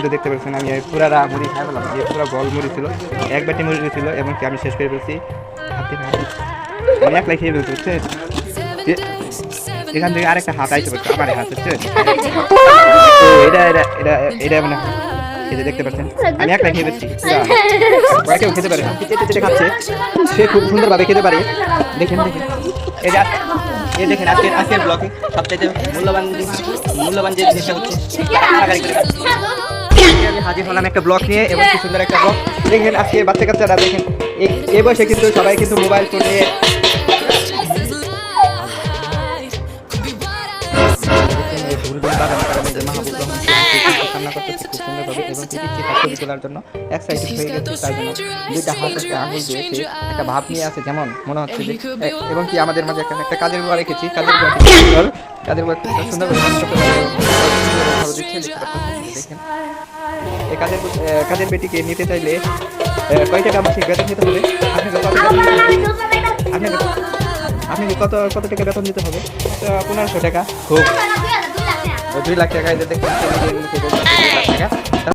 মধ্যে দেখতে পাচ্ছেন আমি পুরা মুড়ি খাই ফেলাম, যে পুরো গল মুড়ি ছিল, এক বাটি মুড়ি ছিল এবং কি আমি শেষ করে ফেলছি। আমি একলাই খেয়ে ফেলছি হচ্ছে, এখান থেকে আরেকটা হাত আইতে পারছে, আমার হাত হচ্ছে এটা এটা এটা এটা মানে এই যে দেখতে পাচ্ছেন আমি একলাই খেয়ে ফেলছি, কেউ খেতে পারে না, চেটে খাচ্ছে, সে খুব সুন্দরভাবে খেতে পারে। দেখেন দেখেন এই যে এই দেখেন আজকের ব্লগে সবচাইতে মূল্যবান যে জিনিসটা হচ্ছে আমি হাজির হলাম একটা ব্লগ নিয়ে এবং খুব সুন্দর একটা ব্লগ। দেখেন আজকে বাচ্চা কাচ্চারা দেখেন এই বয়সে কিন্তু সবাই কিন্তু মোবাইল ফোন নিয়ে তোলার জন্য এক্সাইটেড হয়ে গেছে, তাই জন্য দুইটা হাত একটা আঙুল দিয়ে সে একটা ভাব নিয়ে আছে, যেমন মনে হচ্ছে যে এবং কি আমাদের মাঝে একটা কাজের বুয়া রেখেছি, কাজের বুয়া সুন্দর করে দেখেন এই কাজের বেটিকে নিতে চাইলে কয় টাকা মাসিক বেতন দিতে হবে, আপনাকে কত টাকা বেতন দিতে হবে? 1500 টাকা। খুব 2 লাখ টাকা।